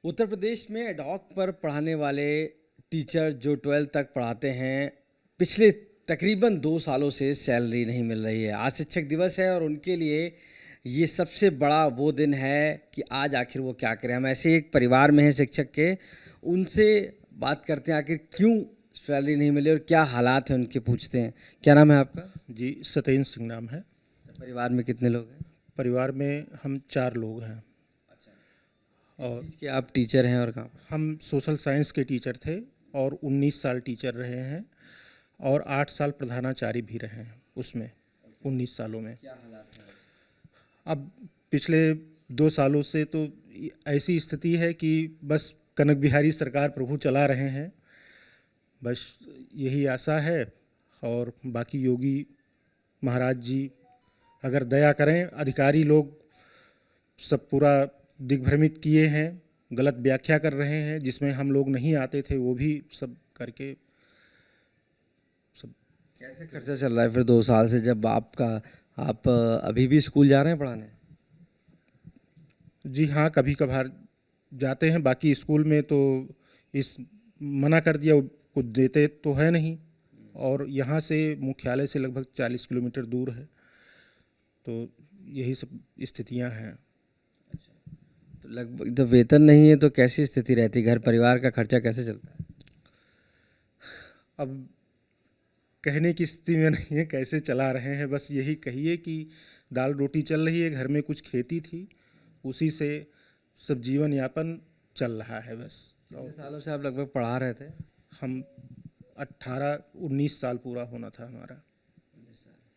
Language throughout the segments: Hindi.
उत्तर प्रदेश में एडहॉक पर पढ़ाने वाले टीचर जो 12th तक पढ़ाते हैं, पिछले तकरीबन 2 सालों से सैलरी नहीं मिल रही है। आज शिक्षक दिवस है और उनके लिए ये सबसे बड़ा वो दिन है कि आज आखिर वो क्या करें। हम ऐसे एक परिवार में हैं शिक्षक के, उनसे बात करते हैं आखिर क्यों सैलरी नहीं मिली और क्या हालात हैं उनके, पूछते हैं। क्या नाम है आपका? जी, सतेंद्र सिंह नाम है। परिवार में कितने लोग हैं? परिवार में हम 4 लोग हैं। और कि आप टीचर हैं और कहाँ? हम सोशल साइंस के टीचर थे और 19 साल टीचर रहे हैं और 8 साल प्रधानाचार्य भी रहे हैं उसमें 19 सालों में। क्या हालात हैं? अब पिछले 2 सालों से तो ऐसी स्थिति है कि बस कनक बिहारी सरकार प्रभु चला रहे हैं, बस यही आशा है। और बाकी योगी महाराज जी अगर दया करें, अधिकारी लोग सब पूरा दिग्भ्रमित किए हैं, गलत व्याख्या कर रहे हैं, जिसमें हम लोग नहीं आते थे वो भी सब करके सब। कैसे खर्चा चल रहा है फिर 2 साल से, जब आप अभी भी स्कूल जा रहे हैं पढ़ाने? जी हाँ, कभी कभार जाते हैं, बाकी स्कूल में तो इस मना कर दिया, कुछ देते तो है नहीं। और यहाँ से मुख्यालय से लगभग 40 किलोमीटर दूर है, तो यही सब स्थितियाँ हैं। तो लगभग जब वेतन नहीं है तो कैसी स्थिति रहती है, घर परिवार का खर्चा कैसे चलता है? अब कहने की स्थिति में नहीं है कैसे चला रहे हैं, बस यही कहिए कि दाल रोटी चल रही है। घर में कुछ खेती थी, उसी से सब जीवन यापन चल रहा है बस। कितने सालों से आप लगभग पढ़ा रहे थे? हम 18-19 साल पूरा होना था हमारा।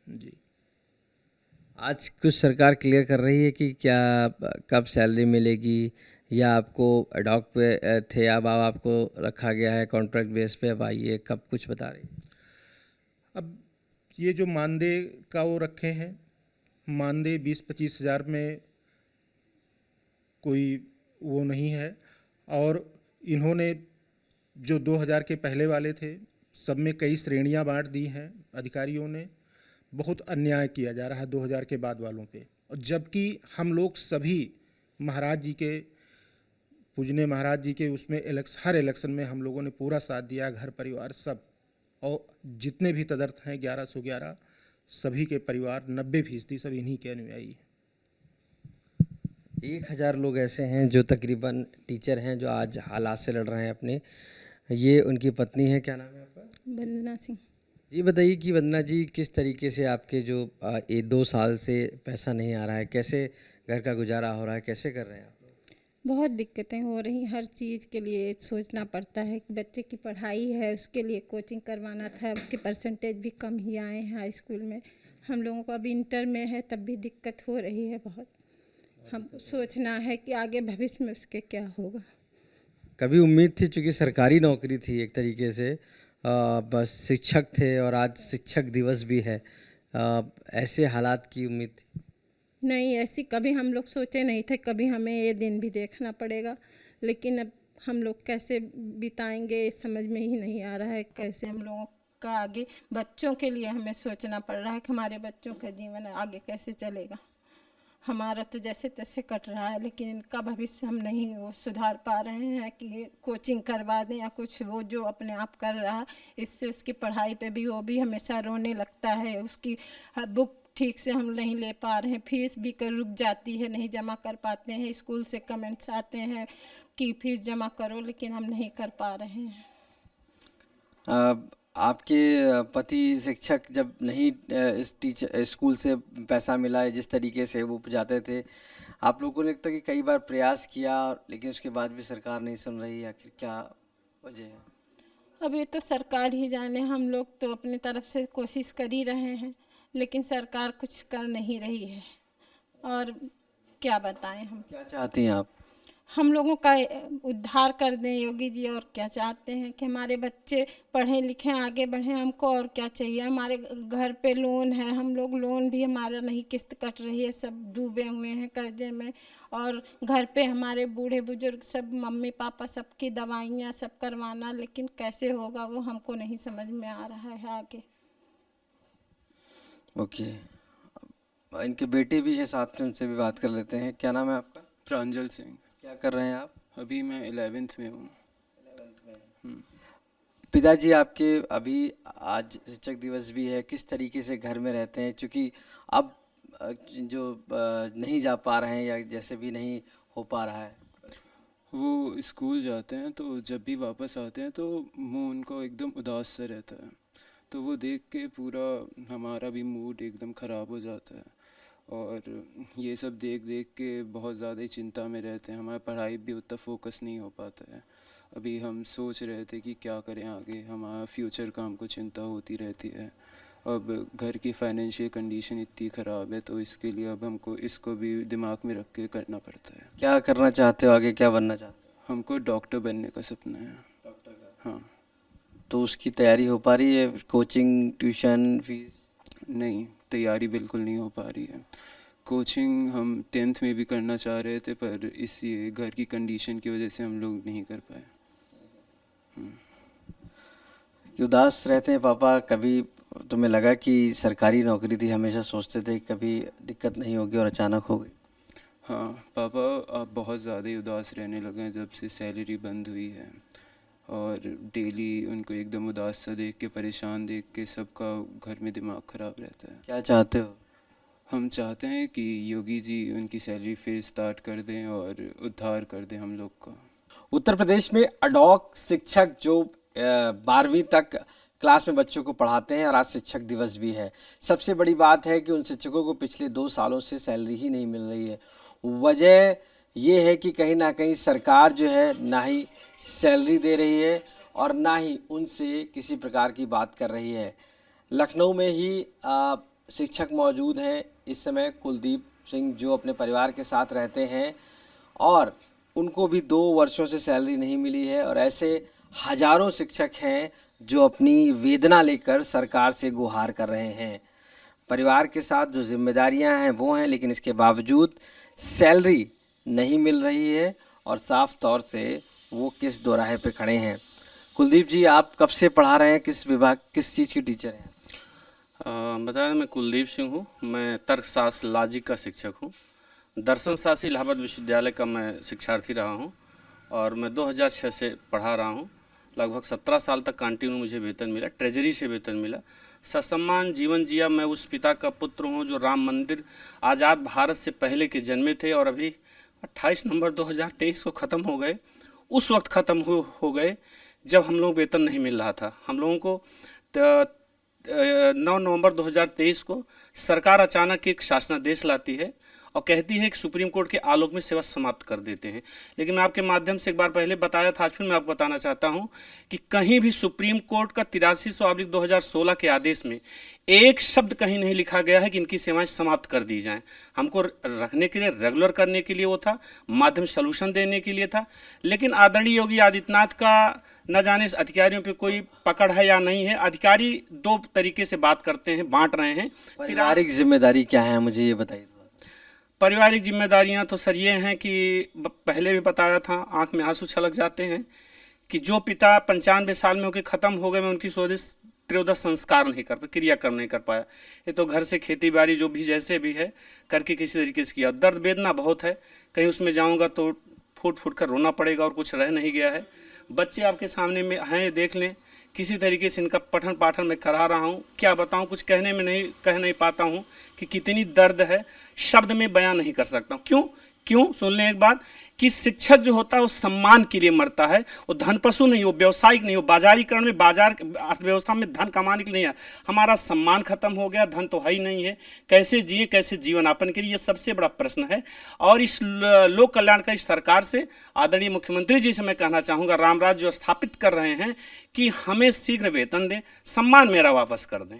जी, आज कुछ सरकार क्लियर कर रही है कि क्या कब सैलरी मिलेगी, या आपको एडहॉक पे थे अब आपको रखा गया है कॉन्ट्रैक्ट बेस पे, अब आइए, कब कुछ बता रही है? अब ये जो मानदेय का वो रखे हैं, मानदेय 20-25 हज़ार में कोई वो नहीं है। और इन्होंने जो 2000 के पहले वाले थे, सब में कई श्रेणियां बांट दी हैं अधिकारियों ने। बहुत अन्याय किया जा रहा है 2000 के बाद वालों पे, और जबकि हम लोग सभी महाराज जी के, पूजने महाराज जी के उसमें हर इलेक्शन में हम लोगों ने पूरा साथ दिया, घर परिवार सब। और जितने भी तदर्थ हैं 1111 सभी के परिवार 90% सब इन्हीं के अनुयायी हैं। 1000 लोग ऐसे हैं जो तकरीबन टीचर हैं जो आज हालात से लड़ रहे हैं अपने। ये उनकी पत्नी है, क्या नाम है आपका? वंदना सिंह। जी बताइए कि वंदना जी, किस तरीके से आपके जो ये 2 साल से पैसा नहीं आ रहा है, कैसे घर का गुजारा हो रहा है, कैसे कर रहे हैं आप? बहुत दिक्कतें हो रही, हर चीज़ के लिए सोचना पड़ता है कि बच्चे की पढ़ाई है, उसके लिए कोचिंग करवाना था, उसके परसेंटेज भी कम ही आए हैं हाई स्कूल में। हम लोगों को अभी इंटर में है तब भी दिक्कत हो रही है बहुत। हम सोचना है कि आगे भविष्य में उसके क्या होगा। कभी उम्मीद थी, चूँकि सरकारी नौकरी थी एक तरीके से, बस शिक्षक थे और आज शिक्षक दिवस भी है, ऐसे हालात की उम्मीद थी? नहीं, ऐसी कभी हम लोग सोचे नहीं थे, कभी हमें ये दिन भी देखना पड़ेगा। लेकिन अब हम लोग कैसे बिताएंगे समझ में ही नहीं आ रहा है। कैसे हम लोगों का आगे बच्चों के लिए हमें सोचना पड़ रहा है कि हमारे बच्चों का जीवन आगे कैसे चलेगा। हमारा तो जैसे तैसे कट रहा है, लेकिन इनका भविष्य हम नहीं वो सुधार पा रहे हैं कि कोचिंग करवा दें या कुछ। वो जो अपने आप कर रहा है, इससे उसकी पढ़ाई पे भी वो भी हमेशा रोने लगता है। उसकी बुक ठीक से हम नहीं ले पा रहे हैं, फीस भी कर रुक जाती है, नहीं जमा कर पाते हैं। स्कूल से कमेंट्स आते हैं कि फीस जमा करो, लेकिन हम नहीं कर पा रहे हैं। आपके पति शिक्षक जब नहीं, इस टीचर स्कूल से पैसा मिला है जिस तरीके से वो जाते थे, आप लोगों को लगता है कि कई बार प्रयास किया लेकिन उसके बाद भी सरकार नहीं सुन रही, आखिर क्या वजह है? अब ये तो सरकार ही जाने, हम लोग तो अपनी तरफ से कोशिश कर ही रहे हैं, लेकिन सरकार कुछ कर नहीं रही है। और क्या बताएं हम। क्या चाहती हैं आप? हम लोगों का उद्धार कर दें योगी जी, और क्या चाहते हैं कि हमारे बच्चे पढ़ें लिखें आगे बढ़ें। हमको और क्या चाहिए। हमारे घर पे लोन है, हम लोग लोन भी हमारा नहीं किस्त कट रही है, सब डूबे हुए हैं कर्जे में। और घर पे हमारे बूढ़े बुजुर्ग सब, मम्मी पापा सबकी दवाइयाँ सब करवाना, लेकिन कैसे होगा वो हमको नहीं समझ में आ रहा है आगे। ओके, इनके बेटे भी है साथ में, उनसे भी बात कर लेते हैं। क्या नाम है आपका? प्रांजल सिंह। क्या कर रहे हैं आप? अभी मैं 11th में हूँ। पिताजी आपके अभी आज शिक्षक दिवस भी है, किस तरीके से घर में रहते हैं? क्योंकि अब जो नहीं जा पा रहे हैं या जैसे भी नहीं हो पा रहा है। वो स्कूल जाते हैं तो जब भी वापस आते हैं तो मुंह उनको एकदम उदास सा रहता है, तो वो देख के पूरा हमारा भी मूड एकदम ख़राब हो जाता है। और ये सब देख देख के बहुत ज़्यादा ही चिंता में रहते हैं, हमारा पढ़ाई भी उतना फोकस नहीं हो पाता है। अभी हम सोच रहे थे कि क्या करें आगे, हमारा फ्यूचर का हमको चिंता होती रहती है। अब घर की फाइनेंशियल कंडीशन इतनी ख़राब है तो इसके लिए अब हमको इसको भी दिमाग में रख के करना पड़ता है। क्या करना चाहते हो आगे, क्या बनना चाहते हमको डॉक्टर बनने का सपना है। हाँ। हो? तो उसकी तैयारी हो पा रही है? Coaching, tuition, fees? नहीं, तैयारी बिल्कुल नहीं हो पा रही है। कोचिंग हम 10th में भी करना चाह रहे थे पर इस ये घर की कंडीशन की वजह से हम लोग नहीं कर पाए। उदास रहते हैं पापा? कभी तुम्हें लगा कि सरकारी नौकरी थी, हमेशा सोचते थे कभी दिक्कत नहीं होगी और अचानक हो गई? हाँ पापा, आप बहुत ज़्यादा ही उदास रहने लगे हैं जब से सैलरी बंद हुई है। और डेली उनको एकदम उदास सा देख के, परेशान देख के सबका घर में दिमाग ख़राब रहता है। क्या चाहते हो? हम चाहते हैं कि योगी जी उनकी सैलरी फिर स्टार्ट कर दें और उद्धार कर दें हम लोग का। उत्तर प्रदेश में अडॉक शिक्षक जो 12वीं तक क्लास में बच्चों को पढ़ाते हैं और आज शिक्षक दिवस भी है। सबसे बड़ी बात है कि उन शिक्षकों को पिछले 2 सालों से सैलरी ही नहीं मिल रही है। वजह ये है कि कहीं ना कहीं सरकार जो है ना ही सैलरी दे रही है और ना ही उनसे किसी प्रकार की बात कर रही है। लखनऊ में ही शिक्षक मौजूद हैं इस समय, कुलदीप सिंह, जो अपने परिवार के साथ रहते हैं और उनको भी 2 वर्षों से सैलरी नहीं मिली है। और ऐसे हजारों शिक्षक हैं जो अपनी वेदना लेकर सरकार से गुहार कर रहे हैं। परिवार के साथ जो जिम्मेदारियां हैं वो हैं, लेकिन इसके बावजूद सैलरी नहीं मिल रही है और साफ तौर से वो किस दोराहे पे खड़े हैं। कुलदीप जी, आप कब से पढ़ा रहे हैं? किस विभाग, किस चीज़ के टीचर हैं? बताया, मैं कुलदीप सिंह हूँ। मैं तर्कशास्त्र लॉजिक का शिक्षक हूँ। दर्शन शास्त्री इलाहाबाद विश्वविद्यालय का मैं शिक्षार्थी रहा हूँ और मैं 2006 से पढ़ा रहा हूँ। लगभग 17 साल तक कंटिन्यू मुझे वेतन मिला, ट्रेजरी से वेतन मिला। ससम्मान जीवन जिया। मैं उस पिता का पुत्र हूँ जो राम मंदिर आज़ाद भारत से पहले के जन्मे थे और अभी 28 नवंबर 2023 को ख़त्म हो गए। उस वक्त ख़त्म हो गए जब हम लोग वेतन नहीं मिल रहा था। हम लोगों को 9 नवंबर 2023 को सरकार अचानक एक शासनादेश लाती है और कहती है कि सुप्रीम कोर्ट के आलोक में सेवा समाप्त कर देते हैं। लेकिन मैं आपके माध्यम से एक बार पहले बताया था, आज फिर मैं आपको बताना चाहता हूं कि कहीं भी सुप्रीम कोर्ट का 83/2016 के आदेश में एक शब्द कहीं नहीं लिखा गया है कि इनकी सेवाएं समाप्त कर दी जाएं। हमको रखने के लिए, रेगुलर करने के लिए वो था, माध्यम सॉल्यूशन देने के लिए था। लेकिन आदरणीय योगी आदित्यनाथ का न जाने अधिकारियों पे कोई पकड़ है या नहीं है। अधिकारी 2 तरीके से बात करते हैं, बांट रहे हैं। पारिवारिक जिम्मेदारी क्या है, मुझे ये बताइए। पारिवारिक जिम्मेदारियां तो सर ये हैं कि पहले भी बताया था, आंख में आंसू छलक जाते हैं कि जो पिता 95 साल में होकर ख़त्म हो गए, मैं उनकी स्वदेश त्रयोदश संस्कार नहीं कर पाया, क्रियाक्रम नहीं कर पाया। ये तो घर से खेती बाड़ी जो भी जैसे भी है करके किसी तरीके से किया। दर्द वेदना बहुत है, कहीं उसमें जाऊंगा तो फूट फूट कर रोना पड़ेगा और कुछ रह नहीं गया है। बच्चे आपके सामने में हैं, देख लें। किसी तरीके से इनका पठन पाठन मैं करा रहा हूँ। क्या बताऊँ, कुछ कह नहीं पाता हूँ कि कितनी दर्द है, शब्द में बयां नहीं कर सकता हूँ। क्यों सुन लें एक बात, कि शिक्षक जो होता है वो सम्मान के लिए मरता है। वो धन पशु नहीं हो, व्यवसायिक नहीं हो। बाजारीकरण में, बाजार अर्थव्यवस्था में धन कमाने के लिए नहीं है। हमारा सम्मान खत्म हो गया, धन तो है ही नहीं है। कैसे जिए, कैसे जीवन यापन करिए, ये सबसे बड़ा प्रश्न है। और इस लोक कल्याणकारी सरकार से, आदरणीय मुख्यमंत्री जी से मैं कहना चाहूँगा, रामराज जो स्थापित कर रहे हैं कि हमें शीघ्र वेतन दें, सम्मान मेरा वापस कर दें।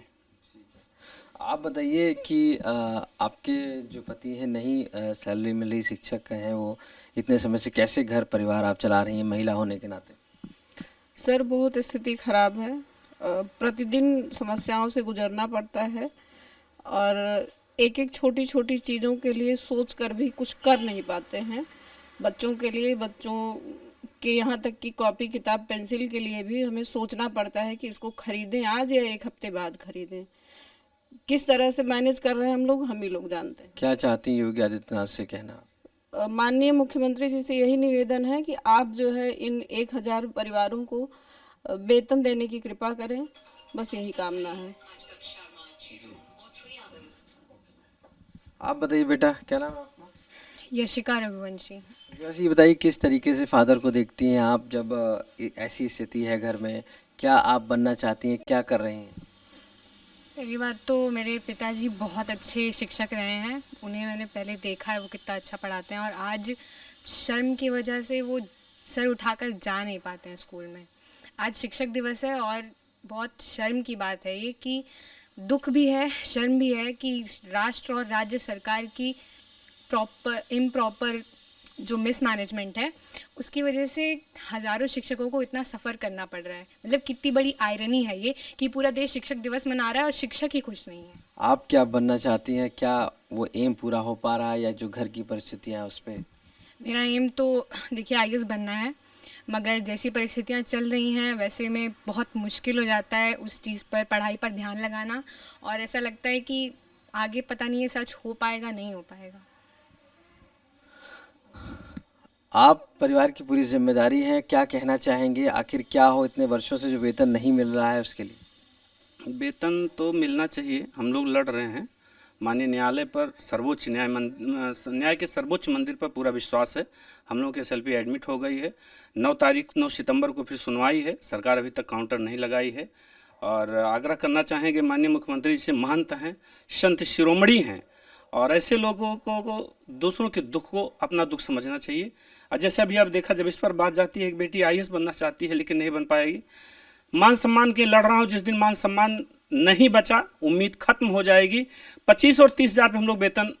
आप बताइए कि आपके जो पति हैं, नहीं सैलरी मिल रही, शिक्षक हैं वो, इतने समय से कैसे घर परिवार आप चला रही हैं महिला होने के नाते? सर बहुत स्थिति खराब है। प्रतिदिन समस्याओं से गुजरना पड़ता है और एक एक छोटी छोटी चीज़ों के लिए सोच कर भी कुछ कर नहीं पाते हैं। बच्चों के लिए, बच्चों के यहाँ तक कि कॉपी किताब पेंसिल के लिए भी हमें सोचना पड़ता है कि इसको खरीदें आज या 1 हफ्ते बाद खरीदें। किस तरह से मैनेज कर रहे हैं हम ही लोग जानते हैं। क्या चाहती हैं योगी आदित्यनाथ से कहना? माननीय मुख्यमंत्री जी से यही निवेदन है कि आप जो है इन 1000 परिवारों को वेतन देने की कृपा करें, बस यही कामना है। आप बताइए बेटा, क्या नाम है आपका? यशिका रघुवंशी। वैसे ये बताइए, किस तरीके से फादर को देखती हैं आप जब ऐसी स्थिति है घर में? क्या आप बनना चाहती हैं, क्या कर रही हैं? पहली बात तो मेरे पिताजी बहुत अच्छे शिक्षक रहे हैं, उन्हें मैंने पहले देखा है वो कितना अच्छा पढ़ाते हैं, और आज शर्म की वजह से वो सर उठाकर जा नहीं पाते हैं स्कूल में। आज शिक्षक दिवस है और बहुत शर्म की बात है ये, कि दुख भी है, शर्म भी है कि राष्ट्र और राज्य सरकार की इम्प्रॉपर जो मिसमैनेजमेंट है उसकी वजह से हज़ारों शिक्षकों को इतना सफ़र करना पड़ रहा है। मतलब कितनी बड़ी आयरनी है ये कि पूरा देश शिक्षक दिवस मना रहा है और शिक्षक ही खुश नहीं है। आप क्या बनना चाहती हैं? क्या वो एम पूरा हो पा रहा है या जो घर की परिस्थितियाँ हैं उस पर? मेरा एम तो देखिए IAS बनना है, मगर जैसी परिस्थितियाँ चल रही हैं वैसे में बहुत मुश्किल हो जाता है उस चीज़ पर, पढ़ाई पर ध्यान लगाना, और ऐसा लगता है कि आगे पता नहीं है सच हो पाएगा नहीं हो पाएगा। आप परिवार की पूरी जिम्मेदारी हैं, क्या कहना चाहेंगे? आखिर क्या हो, इतने वर्षों से जो वेतन नहीं मिल रहा है उसके लिए? वेतन तो मिलना चाहिए, हम लोग लड़ रहे हैं। माननीय न्यायालय पर, सर्वोच्च न्याय के सर्वोच्च मंदिर पर पूरा विश्वास है। हम लोग की SLP एडमिट हो गई है। 9 सितंबर को फिर सुनवाई है। सरकार अभी तक काउंटर नहीं लगाई है। और आग्रह करना चाहेंगे माननीय मुख्यमंत्री जी से, महंत हैं, संत शिरोमणि हैं, और ऐसे लोगों को दूसरों के दुख को अपना दुख समझना चाहिए। और जैसे अभी आप देखा, जब इस पर बात जाती है, एक बेटी IAS बनना चाहती है लेकिन नहीं बन पाएगी। मान सम्मान के लड़ रहा हूँ, जिस दिन मान सम्मान नहीं बचा, उम्मीद खत्म हो जाएगी। 25 और 30 हज़ार पे हम लोग वेतन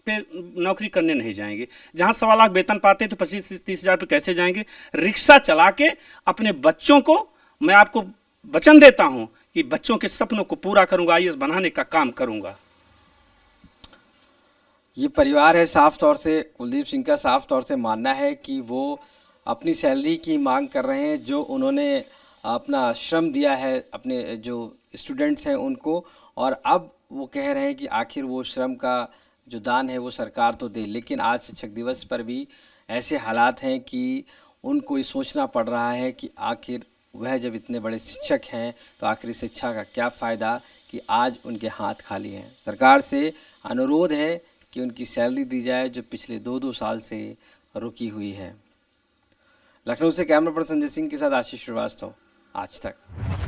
पे नौकरी करने नहीं जाएंगे। जहाँ 1.25 लाख वेतन पाते तो 25 से 30 हज़ार पे कैसे जाएंगे? रिक्शा चला के अपने बच्चों को, मैं आपको वचन देता हूँ कि बच्चों के सपनों को पूरा करूँगा, IAS बनाने का काम करूँगा। ये परिवार है, साफ तौर से कुलदीप सिंह का साफ तौर से मानना है कि वो अपनी सैलरी की मांग कर रहे हैं, जो उन्होंने अपना श्रम दिया है अपने जो स्टूडेंट्स हैं उनको, और अब वो कह रहे हैं कि आखिर वो श्रम का जो दान है वो सरकार तो दे। लेकिन आज शिक्षक दिवस पर भी ऐसे हालात हैं कि उनको ये सोचना पड़ रहा है कि आखिर वह जब इतने बड़े शिक्षक हैं तो आखिर शिक्षा का क्या फ़ायदा कि आज उनके हाथ खाली हैं। सरकार से अनुरोध है कि उनकी सैलरी दी जाए जो पिछले 2 साल से रुकी हुई है। लखनऊ से कैमरा पर्सन संजय सिंह के साथ आशीष श्रीवास्तव, आज तक।